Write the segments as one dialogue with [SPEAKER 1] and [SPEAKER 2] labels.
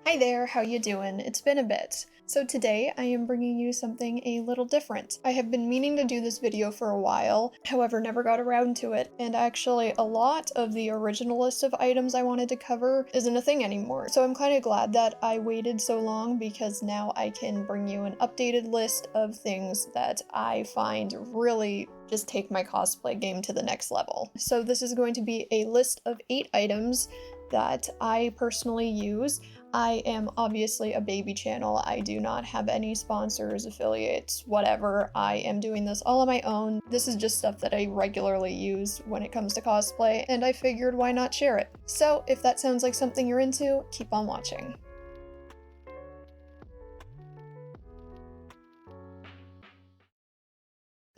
[SPEAKER 1] Hi there, how you doing? It's been a bit. So today I am bringing you something a little different. I have been meaning to do this video for a while, however never got around to it, and actually a lot of the original list of items I wanted to cover isn't a thing anymore. So I'm kind of glad that I waited so long because now I can bring you an updated list of things that I find really just take my cosplay game to the next level. So this is going to be a list of 8 items that I personally use. I am obviously a baby channel. I do not have any sponsors, affiliates, whatever. I am doing this all on my own. This is just stuff that I regularly use when it comes to cosplay, and I figured why not share it. So if that sounds like something you're into, keep on watching.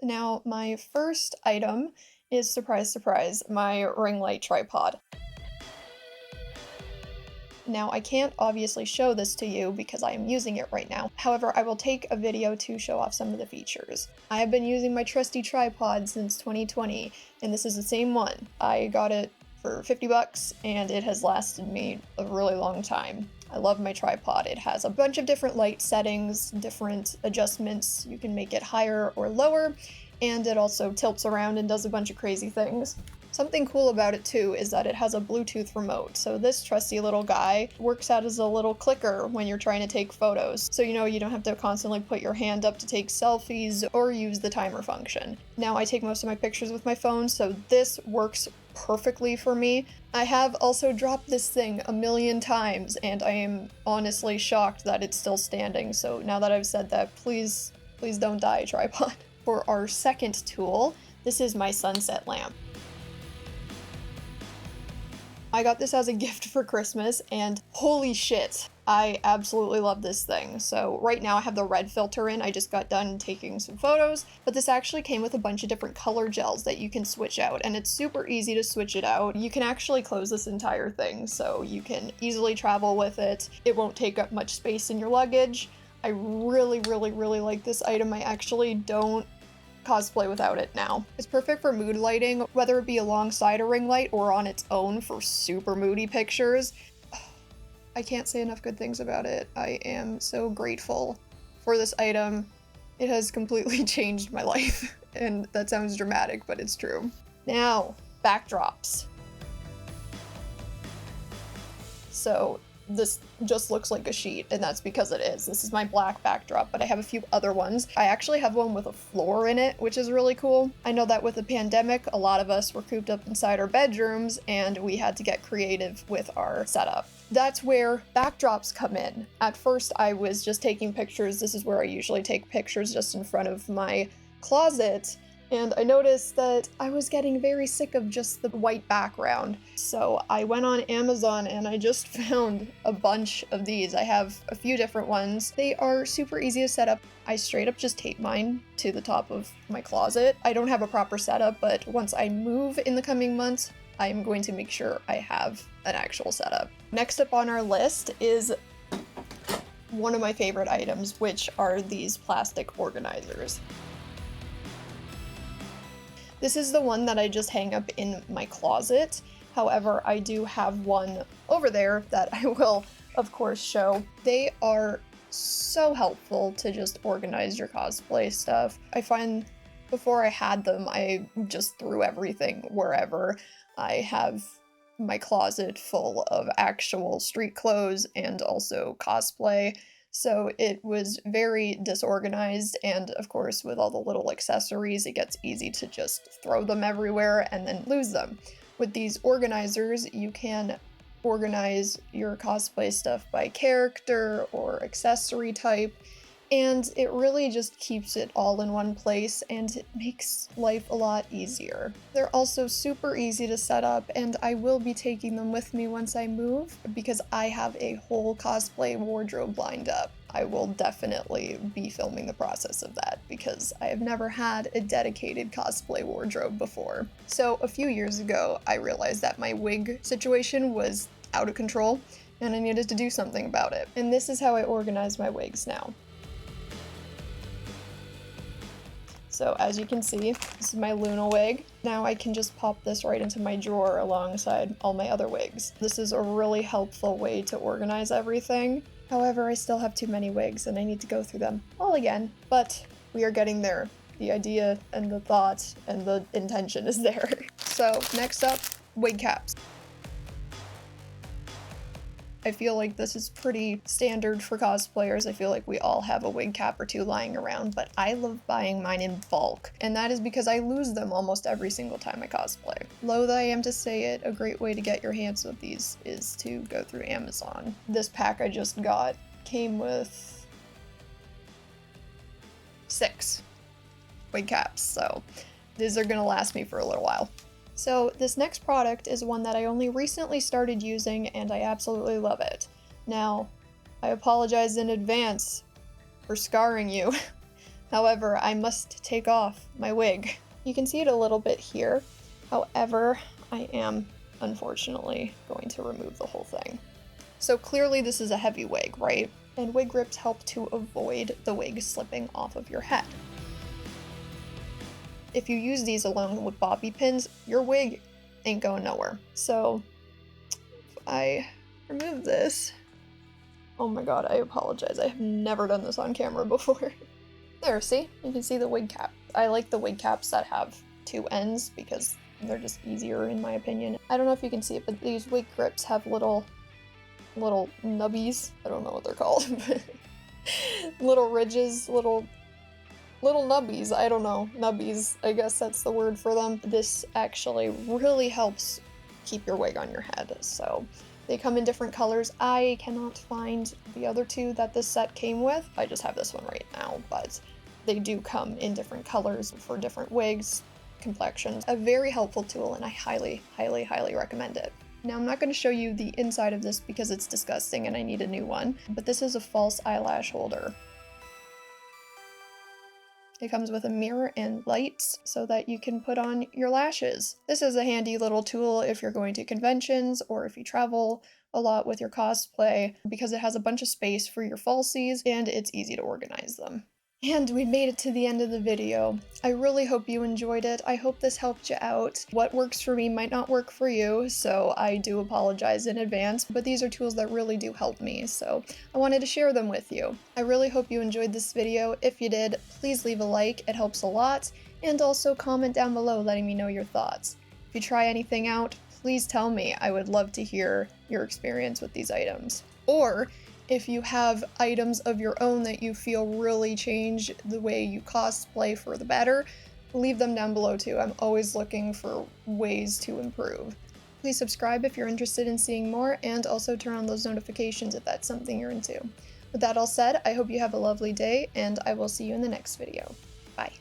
[SPEAKER 1] Now, my first item is, surprise, surprise, my ring light tripod. Now, I can't obviously show this to you because I am using it right now. However, I will take a video to show off some of the features. I have been using my trusty tripod since 2020, and this is the same one. I got it for 50 bucks, and it has lasted me a really long time. I love my tripod. It has a bunch of different light settings, different adjustments. You can make it higher or lower, and it also tilts around and does a bunch of crazy things. Something cool about it too is that it has a Bluetooth remote, so this trusty little guy works out as a little clicker when you're trying to take photos, so you don't have to constantly put your hand up to take selfies or use the timer function. Now I take most of my pictures with my phone, so this works perfectly for me. I have also dropped this thing a million times, and I am honestly shocked that it's still standing, so now that I've said that, please don't die, tripod. For our second tool, this is my sunset lamp. I got this as a gift for Christmas, and holy shit, I absolutely love this thing. So right now I have the red filter in. I just got done taking some photos, but this actually came with a bunch of different color gels that you can switch out, and it's super easy to switch it out. You can actually close this entire thing, so you can easily travel with it. It won't take up much space in your luggage. I really like this item. I actually don't cosplay without it now. It's perfect for mood lighting, whether it be alongside a ring light or on its own for super moody pictures. I can't say enough good things about it. I am so grateful for this item. It has completely changed my life, and that sounds dramatic, but it's true. Now, backdrops. So this just looks like a sheet, and that's because it is. This is my black backdrop, but I have a few other ones. I actually have one with a floor in it, which is really cool. I know that with the pandemic, a lot of us were cooped up inside our bedrooms, and we had to get creative with our setup. That's where backdrops come in. At first, I was just taking pictures. This is where I usually take pictures, just in front of my closet. And I noticed that I was getting very sick of just the white background. So I went on Amazon and I just found a bunch of these. I have a few different ones. They are super easy to set up. I straight up just tape mine to the top of my closet. I don't have a proper setup, but once I move in the coming months, I am going to make sure I have an actual setup. Next up on our list is one of my favorite items, which are these plastic organizers. This is the one that I just hang up in my closet. However, I do have one over there that I will, of course, show. They are so helpful to just organize your cosplay stuff. I find before I had them, I just threw everything wherever. I have my closet full of actual street clothes and also cosplay. So it was very disorganized, and of course with all the little accessories it gets easy to just throw them everywhere and then lose them. With these organizers you can organize your cosplay stuff by character or accessory type, and it really just keeps it all in one place and it makes life a lot easier. They're also super easy to set up, and I will be taking them with me once I move because I have a whole cosplay wardrobe lined up. I will definitely be filming the process of that because I have never had a dedicated cosplay wardrobe before. So a few years ago, I realized that my wig situation was out of control and I needed to do something about it. And this is how I organize my wigs now. So as you can see, this is my Luna wig. Now I can just pop this right into my drawer alongside all my other wigs. This is a really helpful way to organize everything. However, I still have too many wigs and I need to go through them all again, but we are getting there. The idea and the thought and the intention is there. So next up, wig caps. I feel like this is pretty standard for cosplayers. I feel like we all have a wig cap or two lying around, but I love buying mine in bulk, and that is because I lose them almost every single time I cosplay. Loath I am to say it, a great way to get your hands with these is to go through Amazon. This pack I just got came with 6 wig caps, so these are gonna last me for a little while. So this next product is one that I only recently started using and I absolutely love it. Now, I apologize in advance for scarring you. However, I must take off my wig. You can see it a little bit here. However, I am unfortunately going to remove the whole thing. So clearly this is a heavy wig, right? And wig grips help to avoid the wig slipping off of your head. If you use these along with bobby pins, your wig ain't going nowhere. So if I remove this, oh my god, I apologize. I have never done this on camera before. There, see? You can see the wig cap. I like the wig caps that have 2 ends because they're just easier in my opinion. I don't know if you can see it, but these wig grips have little nubbies. I don't know what they're called. Little ridges, little nubbies, I don't know, nubbies, I guess that's the word for them. This actually really helps keep your wig on your head, so they come in different colors. I cannot find the other 2 that this set came with. I just have this one right now, but they do come in different colors for different wigs, complexions. A very helpful tool, and I highly, highly, highly recommend it. Now, I'm not going to show you the inside of this because it's disgusting and I need a new one, but this is a false eyelash holder. It comes with a mirror and lights so that you can put on your lashes. This is a handy little tool if you're going to conventions or if you travel a lot with your cosplay because it has a bunch of space for your falsies and it's easy to organize them. And we made it to the end of the video. I really hope you enjoyed it. I hope this helped you out. What works for me might not work for you, so I do apologize in advance, but these are tools that really do help me, so I wanted to share them with you. I really hope you enjoyed this video. If you did, please leave a like, it helps a lot, and also comment down below letting me know your thoughts. If you try anything out, please tell me. I would love to hear your experience with these items. Or if you have items of your own that you feel really change the way you cosplay for the better, leave them down below too. I'm always looking for ways to improve. Please subscribe if you're interested in seeing more, and also turn on those notifications if that's something you're into. With that all said, I hope you have a lovely day, and I will see you in the next video. Bye.